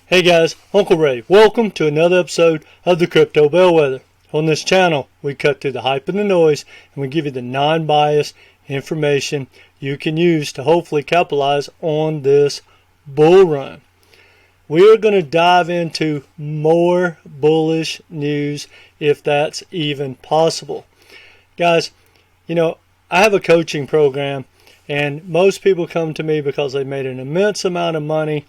Hey guys, Uncle Ray. Welcome to another episode of the Crypto Bellwether. On this channel, we cut through the hype and the noise, and we give you the non-biased information you can use to hopefully capitalize on this bull run. We are going to dive into more bullish news if that's even possible. Guys, I have a coaching program, and most people come to me because they made an immense amount of money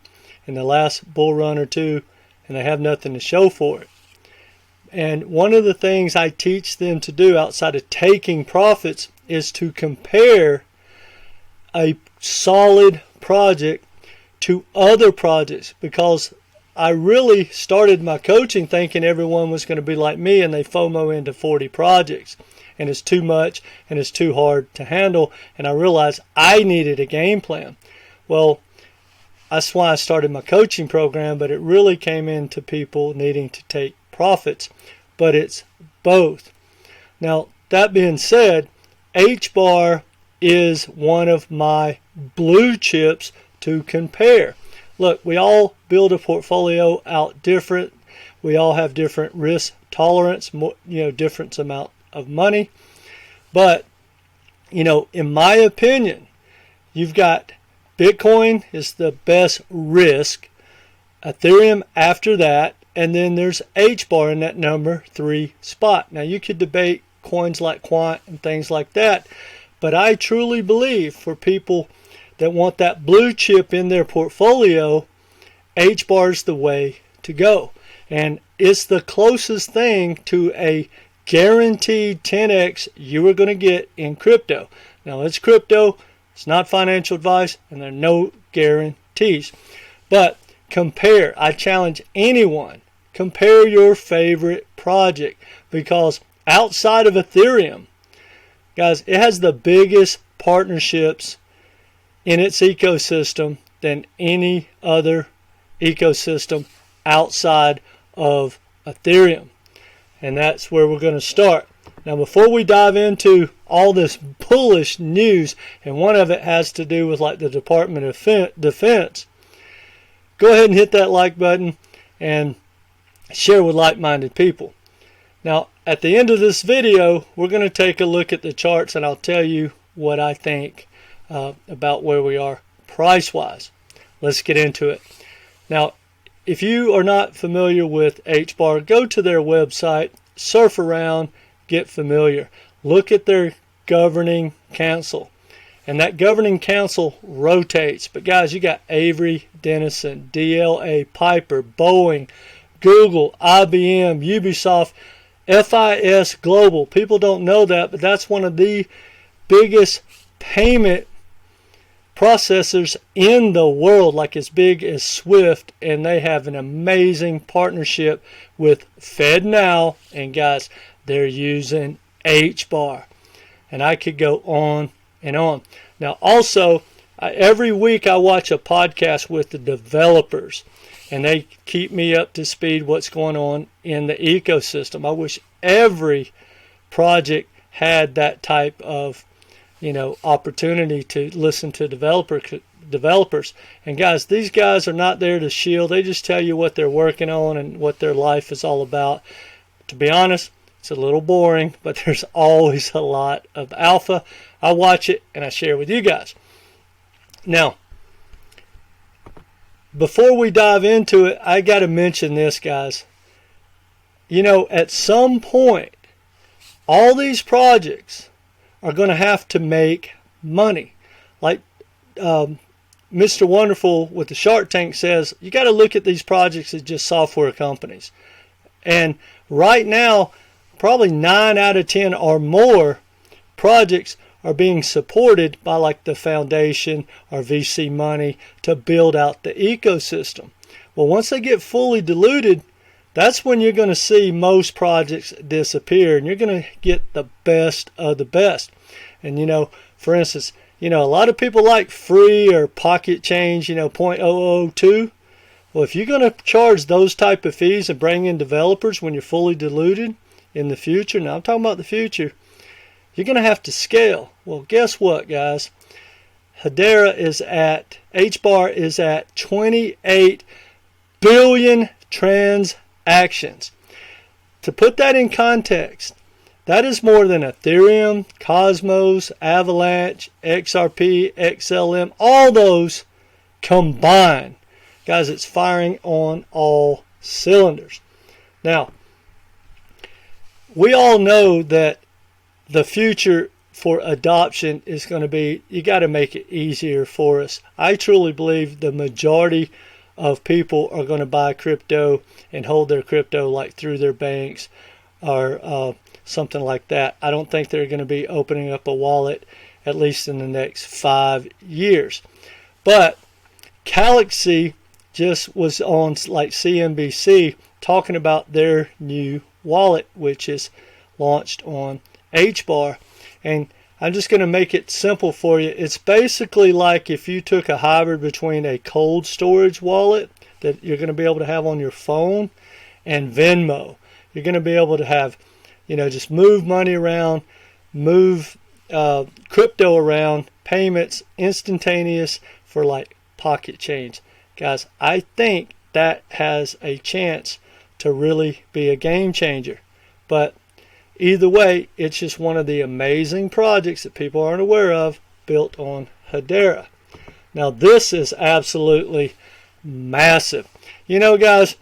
in the last bull run or two, and they have nothing to show for it. And one of the things I teach them to do outside of taking profits is to compare a solid project to other projects, because I really started my coaching thinking everyone was going to be like me and they FOMO into 40 projects, and it's too much and it's too hard to handle, and I realized I needed a game plan. Well, that's why I started my coaching program, but it really came into people needing to take profits. But it's both. Now, that being said, HBAR is one of my blue chips to compare. Look, we all build a portfolio out different. We all have different risk tolerance, different amount of money. But, in my opinion, you've got Bitcoin is the best risk, Ethereum after that, and then there's HBAR in that number 3 spot. Now you could debate coins like Quant and things like that, but I truly believe for people that want that blue chip in their portfolio, HBAR is the way to go. And it's the closest thing to a guaranteed 10x you are going to get in crypto. Now it's crypto. It's not financial advice, and there are no guarantees. But compare. I challenge anyone. Compare your favorite project, because outside of Ethereum, guys, it has the biggest partnerships in its ecosystem than any other ecosystem outside of Ethereum. And that's where we're going to start. Now, before we dive into all this bullish news, and one of it has to do with like the Department of Defense, go ahead and hit that like button and share with like-minded people. Now, at the end of this video, we're going to take a look at the charts, and I'll tell you what I think about where we are price-wise. Let's get into it. Now, if you are not familiar with HBAR, go to their website, surf around, get familiar. Look at their governing council. And that governing council rotates. But guys, you got Avery Dennison, DLA Piper, Boeing, Google, IBM, Ubisoft, FIS Global. People don't know that, but that's one of the biggest payment processors in the world, like as big as Swift, and they have an amazing partnership with FedNow, and guys, they're using HBAR. And I could go on and on. Now also, every week I watch a podcast with the developers, and they keep me up to speed what's going on in the ecosystem. I wish every project had that type of opportunity to listen to developers. And guys, these guys are not there to shield. They just tell you what they're working on and what their life is all about. To be honest, it's a little boring, but there's always a lot of alpha. I watch it and I share with you guys. Now, before we dive into it, I got to mention this, guys. At some point, all these projects are going to have to make money. Like Mr. Wonderful with the Shark Tank says, you got to look at these projects as just software companies. And right now, probably 9 out of 10 or more projects are being supported by like the foundation or VC money to build out the ecosystem. Well, once they get fully diluted, that's when you're going to see most projects disappear, and you're going to get the best of the best. And for instance, a lot of people like free or pocket change, 0.002. Well, if you're going to charge those type of fees and bring in developers when you're fully diluted in the future, now I'm talking about the future, you're going to have to scale. Well, guess what, guys? HBAR is at 28 billion transactions. To put that in context, that is more than Ethereum, Cosmos, Avalanche, XRP, XLM, all those combined. Guys, it's firing on all cylinders. Now, we all know that the future for adoption is going to be, you got to make it easier for us. I truly believe the majority of people are going to buy crypto and hold their crypto like through their banks or something like that. I don't think they're going to be opening up a wallet at least in the next 5 years. But Galaxy just was on like CNBC talking about their new wallet, which is launched on HBAR. And I'm just going to make it simple for you. It's basically like if you took a hybrid between a cold storage wallet that you're going to be able to have on your phone and Venmo. You're going to be able to have, just move money around, move crypto around, payments instantaneous for like pocket change. Guys, I think that has a chance to really be a game changer. But either way, it's just one of the amazing projects that people aren't aware of built on Hedera. Now, this is absolutely massive. Guys,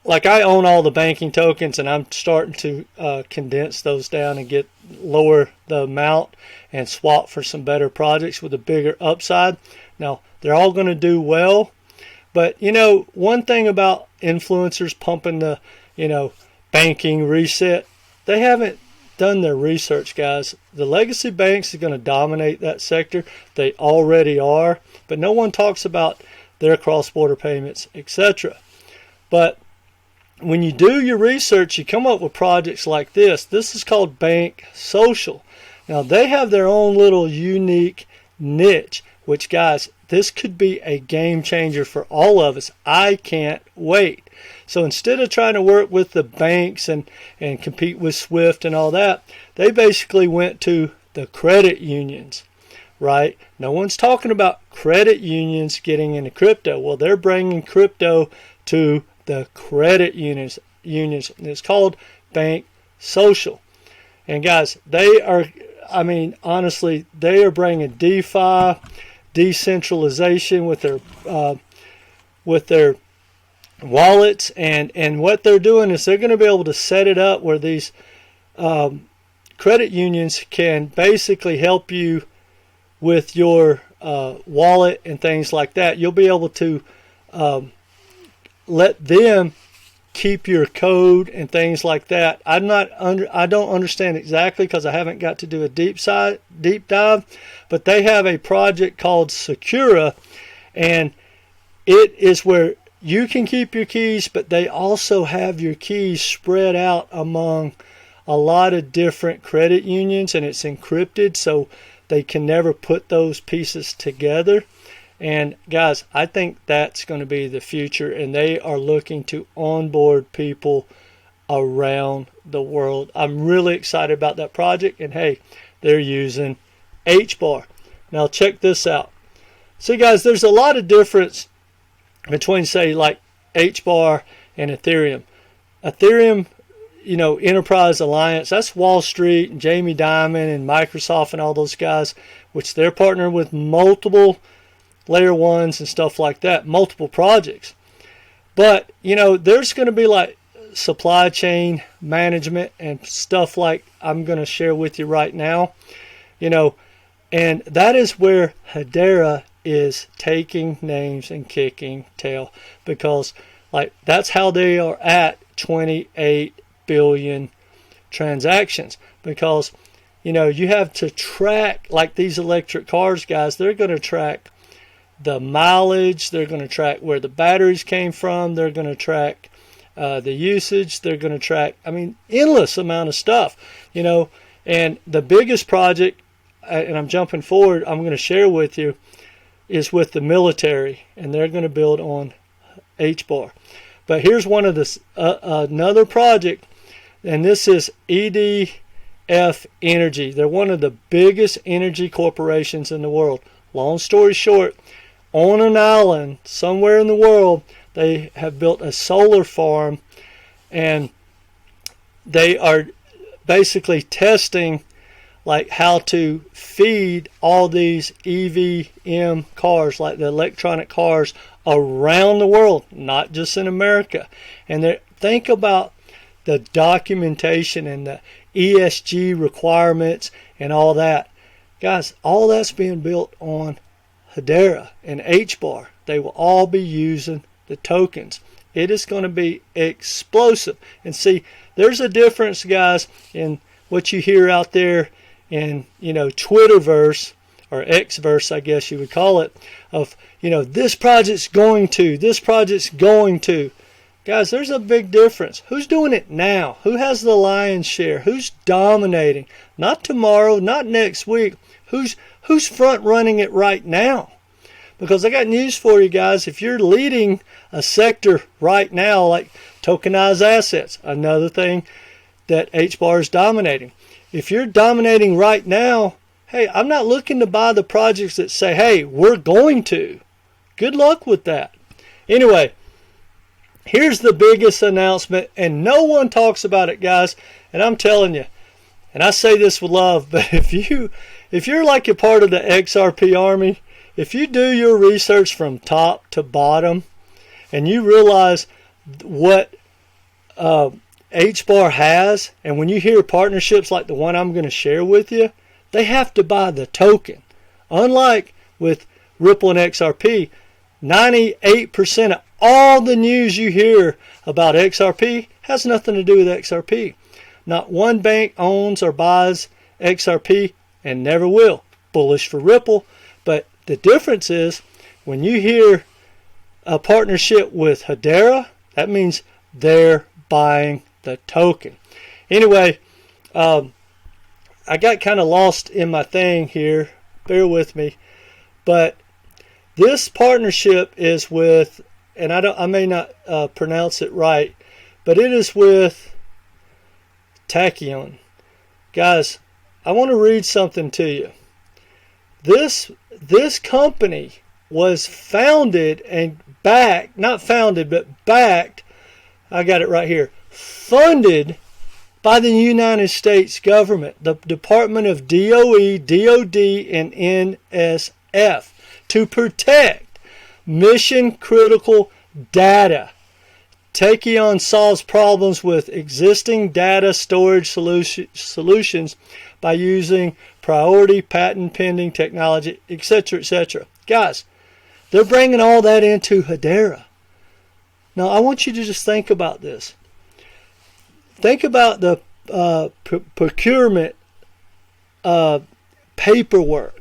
like I own all the banking tokens, and I'm starting to condense those down and lower the amount and swap for some better projects with a bigger upside. Now, they're all going to do well. But, one thing about influencers pumping the, banking reset, they haven't done their research, guys. The legacy banks are going to dominate that sector. They already are. But no one talks about their cross-border payments, etc. But when you do your research, you come up with projects like this. This is called Bank Social. Now, they have their own little unique niche, which, guys, this could be a game changer for all of us. I can't wait. So instead of trying to work with the banks and compete with SWIFT and all that, they basically went to the credit unions, right? No one's talking about credit unions getting into crypto. Well, they're bringing crypto to the credit unions. It's called Bank Social. And guys, they are, honestly, they are bringing DeFi, decentralization with their wallets, and what they're doing is they're going to be able to set it up where these credit unions can basically help you with your wallet and things like that. You'll be able to let them keep your code and things like that. I don't understand exactly because I haven't got to do a deep dive, but they have a project called Secura, and it is where you can keep your keys, but they also have your keys spread out among a lot of different credit unions, and it's encrypted so they can never put those pieces together. And guys, I think that's going to be the future, and they are looking to onboard people around the world. I'm really excited about that project, and hey, they're using HBAR. Now check this out. See guys, there's a lot of difference between, say, like HBAR and Ethereum. Ethereum, Enterprise Alliance, that's Wall Street and Jamie Dimon and Microsoft and all those guys, which they're partnering with multiple layer ones and stuff like that, multiple projects. But, there's going to be like supply chain management and stuff like I'm going to share with you right now, and that is where Hedera is taking names and kicking tail, because like that's how they are at 28 billion transactions, because you have to track, like these electric cars, guys, they're going to track the mileage, they're going to track where the batteries came from, they're going to track the usage, they're going to track endless amount of stuff, and the biggest project, and I'm jumping forward, I'm going to share with you, is with the military, and they're going to build on HBAR. But here's one of this another project, and this is EDF Energy. They're one of the biggest energy corporations in the world. Long story short, on an island somewhere in the world, They have built a solar farm, and they are basically testing like how to feed all these EVM cars, like the electronic cars, around the world, not just in America. And think about the documentation and the ESG requirements and all that. Guys, all that's being built on Hedera and HBAR. They will all be using the tokens. It is going to be explosive. And see, there's a difference, guys, in what you hear out there in, Twitterverse, or Xverse, I guess you would call it, of, this project's going to. Guys, there's a big difference. Who's doing it now? Who has the lion's share? Who's dominating? Not tomorrow, not next week. Who's front running it right now? Because I got news for you guys. If you're leading a sector right now, like tokenized assets, another thing that HBAR is dominating. If you're dominating right now, hey, I'm not looking to buy the projects that say, hey, we're going to. Good luck with that. Anyway, here's the biggest announcement, and no one talks about it, guys. And I'm telling you, and I say this with love, but if you're like a part of the XRP Army, if you do your research from top to bottom, and you realize what HBAR has, and when you hear partnerships like the one I'm going to share with you, they have to buy the token. Unlike with Ripple and XRP, 98% of all the news you hear about XRP has nothing to do with XRP. Not one bank owns or buys XRP and never will. Bullish for Ripple. But the difference is when you hear a partnership with Hedera, that means they're buying the token. Anyway, I got kind of lost in my thing here. Bear with me. But this partnership is with, and I may not pronounce it right, but it is with Tachyon. Guys, I want to read something to you. This company was founded and backed, not founded, but backed, I got it right here, funded by the United States government, the Department of DOE, DOD, and NSF, to protect mission-critical data. Tachyon solves problems with existing data storage solutions by using priority patent-pending technology, etc., etc. Guys, they're bringing all that into Hedera. Now, I want you to just think about this. Think about the procurement paperwork.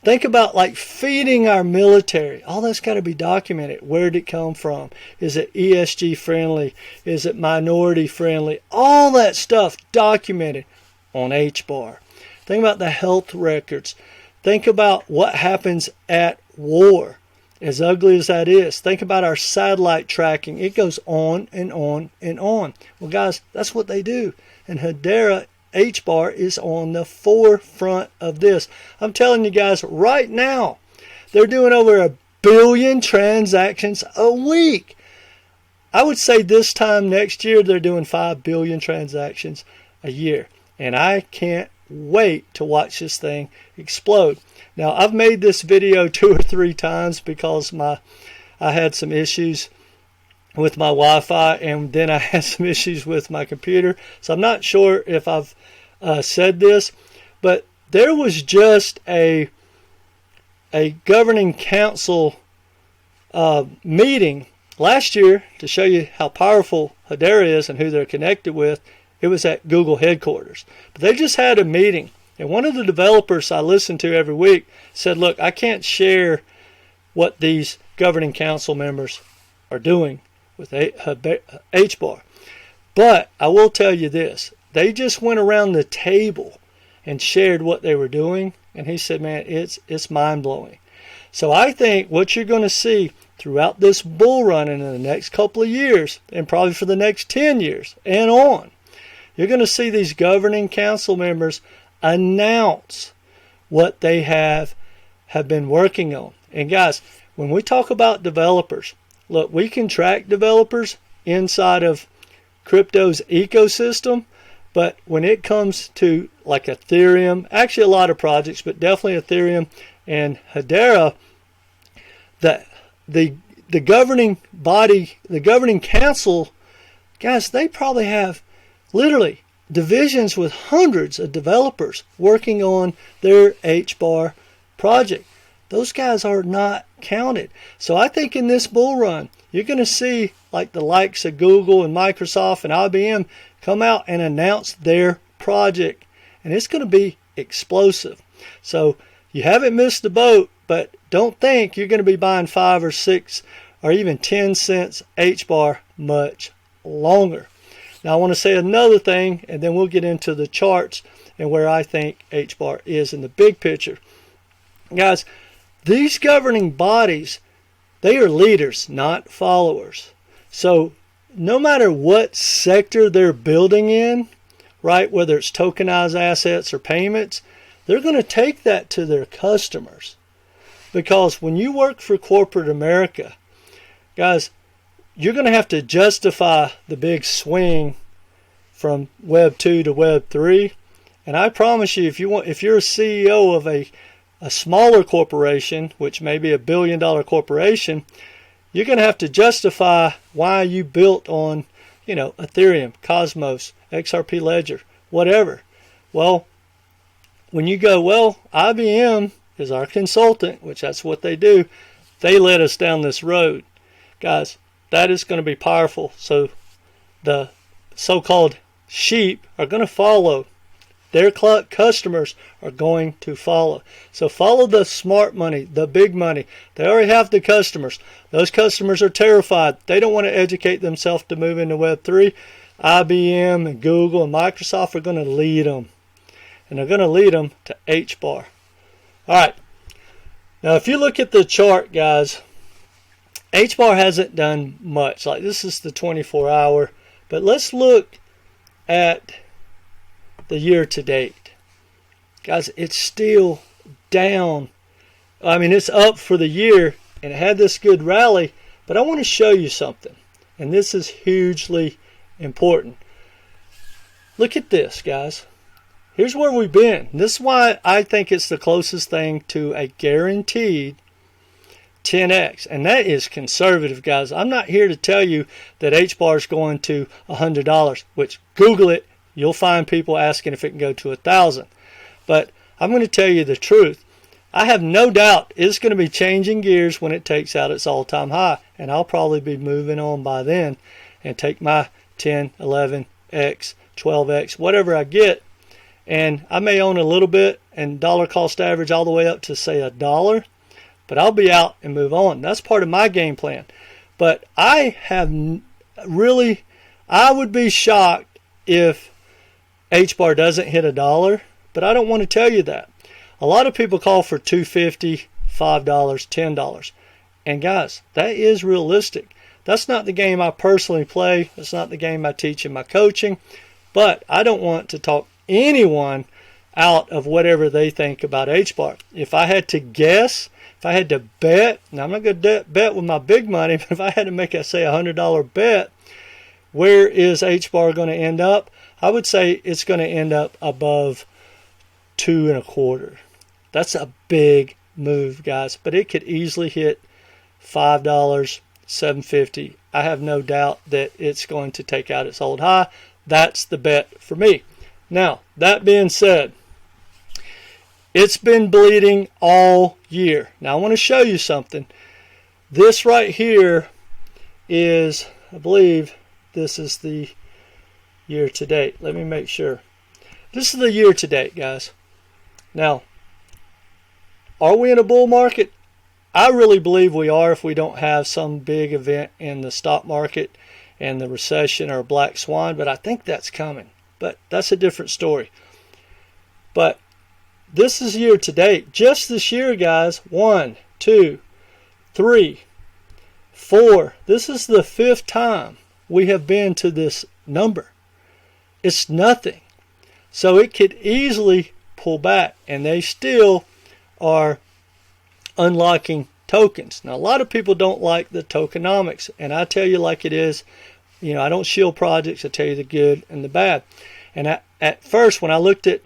Think about like feeding our military. All that's got to be documented. Where did it come from? Is it ESG friendly? Is it minority friendly? All that stuff documented on HBAR. Think about the health records. Think about what happens at war. As ugly as that is, think about our satellite tracking. It goes on and on and on. Well, guys, that's what they do. And Hedera HBAR is on the forefront of this. I'm telling you guys, right now, they're doing over 1 billion transactions a week. I would say this time next year, they're doing 5 billion transactions a year. And I can't wait to watch this thing explode. Now, I've made this video 2 or 3 times because I had some issues with my Wi-Fi, and then I had some issues with my computer. So I'm not sure if I've said this, but there was just a governing council meeting last year to show you how powerful Hedera is and who they're connected with. It was at Google headquarters. But they just had a meeting. And one of the developers I listen to every week said, look, I can't share what these governing council members are doing with HBAR. But I will tell you this. They just went around the table and shared what they were doing. And he said, man, it's mind-blowing. So I think what you're going to see throughout this bull run in the next couple of years, and probably for the next 10 years and on, you're going to see these governing council members announce what they have been working on. And guys, when we talk about developers, look, we can track developers inside of crypto's ecosystem, but when it comes to like Ethereum, actually a lot of projects, but definitely Ethereum and Hedera, the governing body, the governing council, guys, they probably have literally divisions with hundreds of developers working on their HBAR project. Those guys are not counted. So I think in this bull run, you're going to see like the likes of Google and Microsoft and IBM come out and announce their project. And it's going to be explosive. So you haven't missed the boat, but don't think you're going to be buying 5 or 6 or even 10 cents HBAR much longer. Now I want to say another thing, and then we'll get into the charts and where I think HBAR is in the big picture. Guys, these governing bodies, they are leaders, not followers. So no matter what sector they're building in, right, whether it's tokenized assets or payments, they're going to take that to their customers. Because when you work for corporate America, guys, you're going to have to justify the big swing from Web 2 to Web 3. And I promise you, if you're a CEO of a smaller corporation, which may be $1 billion corporation, you're going to have to justify why you built on, Ethereum, Cosmos, XRP Ledger, whatever. Well, when you go, well, IBM is our consultant, which that's what they do. They led us down this road. Guys, that is going to be powerful. So the so-called sheep are going to follow. Their customers are going to follow. So follow the smart money, the big money. They already have the customers. Those customers are terrified. They don't want to educate themselves to move into Web 3. IBM and Google and Microsoft are going to lead them. And they're going to lead them to HBAR. All right. Now, if you look at the chart, guys, HBAR hasn't done much. Like, this is the 24-hour. But let's look at the year to date. Guys, it's still down. I mean, it's up for the year, and it had this good rally. But I want to show you something. And this is hugely important. Look at this, guys. Here's where we've been. This is why I think it's the closest thing to a guaranteed 10x. And that is conservative, guys. I'm not here to tell you that HBAR is going to $100, which Google it. You'll find people asking if it can go to 1,000. But I'm going to tell you the truth. I have no doubt it's going to be changing gears when it takes out its all-time high. And I'll probably be moving on by then and take my 10, 11x, 12x, whatever I get. And I may own a little bit and dollar cost average all the way up to, say, $1. But I'll be out and move on. That's part of my game plan. But I would be shocked if HBAR doesn't hit $1. But I don't want to tell you that. A lot of people call for $2.50, $5, $10. And guys, that is realistic. That's not the game I personally play. That's not the game I teach in my coaching. But I don't want to talk anyone out of whatever they think about HBAR. If I had to guess, if I had to bet, now I'm not going to bet with my big money, but if I had to make a, say, $100 bet, where is HBAR going to end up? I would say it's going to end up above 2.25. That's a big move, guys, but it could easily hit $5, $7.50. I have no doubt that it's going to take out its old high. That's the bet for me. Now, that being said, it's been bleeding all year. Now, I want to show you something. This right here is, I believe, this is the year to date. Let me make sure. This is the year to date, guys. Now, are we in a bull market? I really believe we are if we don't have some big event in the stock market and the recession or a black swan, but I think that's coming. But that's a different story. But this is year to date. Just this year, guys, 1, 2, 3, 4. This is the 5th time we have been to this number. It's nothing. So it could easily pull back, and they still are unlocking tokens. Now, a lot of people don't like the tokenomics, and I tell you like it is. You know, I don't shield projects. I tell you the good and the bad. And at first, when I looked at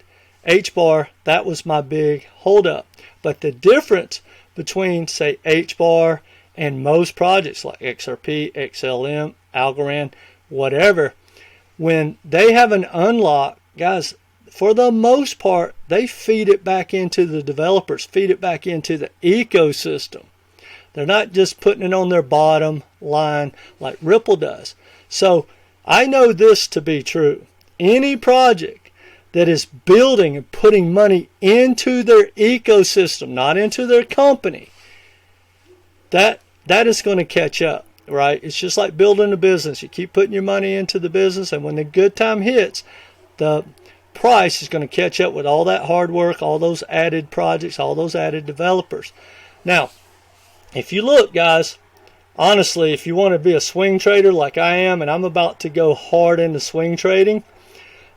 HBAR, that was my big holdup. But the difference between, say, HBAR and most projects like XRP, XLM, Algorand, whatever, when they have an unlock, guys, for the most part, they feed it back into the developers, feed it back into the ecosystem. They're not just putting it on their bottom line like Ripple does. So I know this to be true. Any project that is building and putting money into their ecosystem, not into their company, that is going to catch up, right? It's just like building a business. You keep putting your money into the business, and when the good time hits, the price is going to catch up with all that hard work, all those added projects, all those added developers. Now, if you look, guys, honestly, if you want to be a swing trader like I am, and I'm about to go hard into swing trading,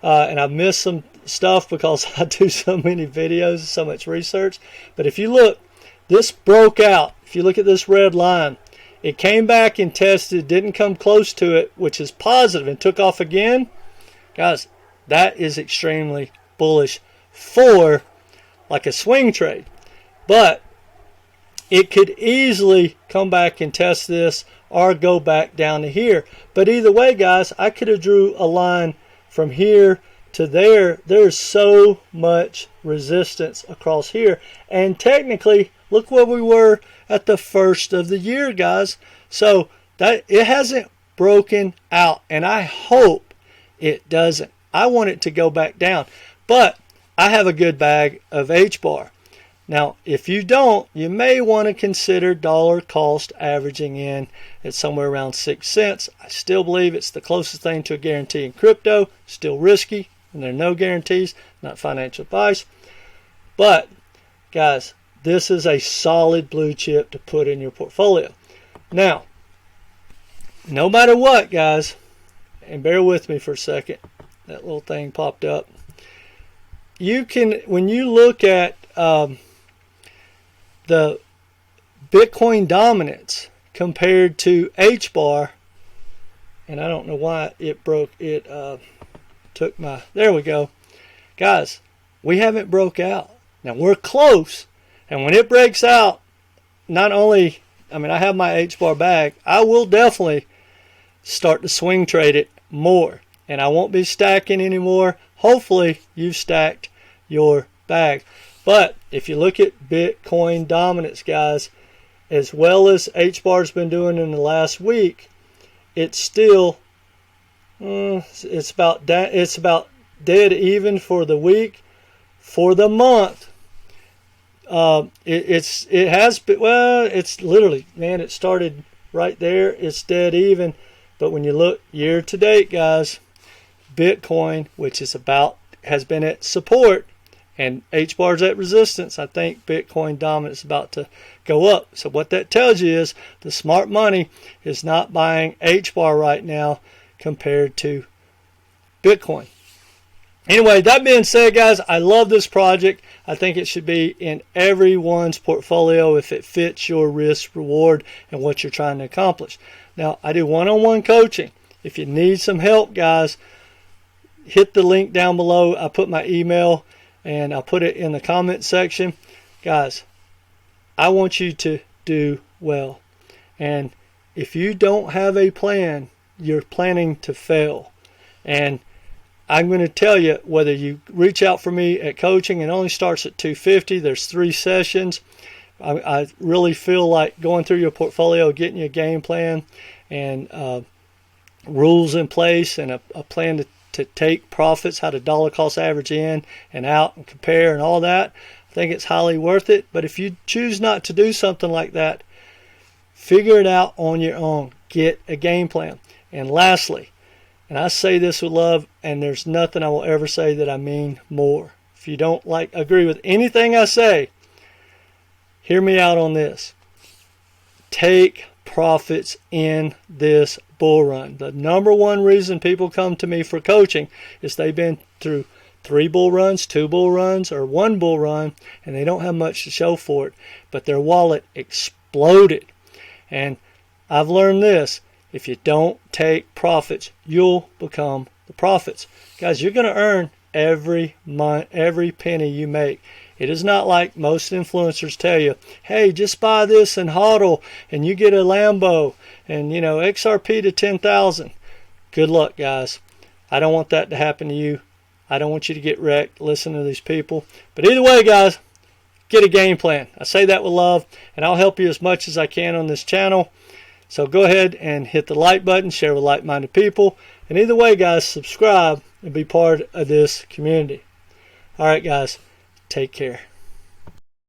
and I've missed some stuff because I do so many videos, so much research. But if you look, this broke out. If you look at this red line, it came back and tested, didn't come close to it, which is positive, and took off again. Guys, that is extremely bullish for like a swing trade. But it could easily come back and test this or go back down to here. But either way, guys, I could have drew a line from here to there. There's so much resistance across here. And technically, look where we were at the first of the year, guys. So that it hasn't broken out, and I hope it doesn't. I want it to go back down. But I have a good bag of HBAR. Now, if you don't, you may want to consider dollar cost averaging in at somewhere around 6 cents. I still believe it's the closest thing to a guarantee in crypto. Still risky, and there are no guarantees, not financial advice. But, guys, this is a solid blue chip to put in your portfolio. Now, no matter what, guys, and bear with me for a second, that little thing popped up. You can, when you look at the Bitcoin dominance compared to HBAR, and I don't know why it broke, it took my, there we go. Guys, we haven't broke out. Now we're close, and when it breaks out, not only, I mean, I have my HBAR bag, I will definitely start to swing trade it more, and I won't be stacking anymore. Hopefully you've stacked your bag. But if you look at Bitcoin dominance, guys, as well as HBAR's been doing in the last week, it's still it's about dead even for the week. For the month, it has been, well, it's literally, man, it started right there. It's dead even. But when you look year to date, guys, Bitcoin, which is has been at support, and HBAR's at resistance, I think Bitcoin dominance is about to go up. So what that tells you is the smart money is not buying HBAR right now compared to Bitcoin. Anyway, that being said, guys, I love this project. I think it should be in everyone's portfolio if it fits your risk reward and what you're trying to accomplish. Now, I do one-on-one coaching. If you need some help, guys, hit the link down below. I put my email and I'll put it in the comment section. Guys, I want you to do well. And if you don't have a plan, you're planning to fail. And I'm going to tell you, whether you reach out for me at coaching, it only starts at $250. There's 3 sessions. I really feel like going through your portfolio, getting your game plan and rules in place and a plan to take profits, how to dollar cost average in and out and compare and all that. I think it's highly worth it. But if you choose not to do something like that, figure it out on your own. Get a game plan. And lastly, and I say this with love, and there's nothing I will ever say that I mean more. If you don't agree with anything I say, hear me out on this. Take profits in this bull run. The number one reason people come to me for coaching is they've been through 3 bull runs, 2 bull runs, or 1 bull run, and they don't have much to show for it, but their wallet exploded. And I've learned this: if you don't take profits, you'll become the profits. Guys, you're going to earn every month, every penny you make. It is not like most influencers tell you, hey, just buy this and hodl and you get a Lambo and, you know, XRP to 10,000. Good luck, guys. I don't want that to happen to you. I don't want you to get wrecked listening to these people. But either way, guys, get a game plan. I say that with love, and I'll help you as much as I can on this channel. So go ahead and hit the like button, share with like-minded people. And either way, guys, subscribe and be part of this community. All right, guys, take care.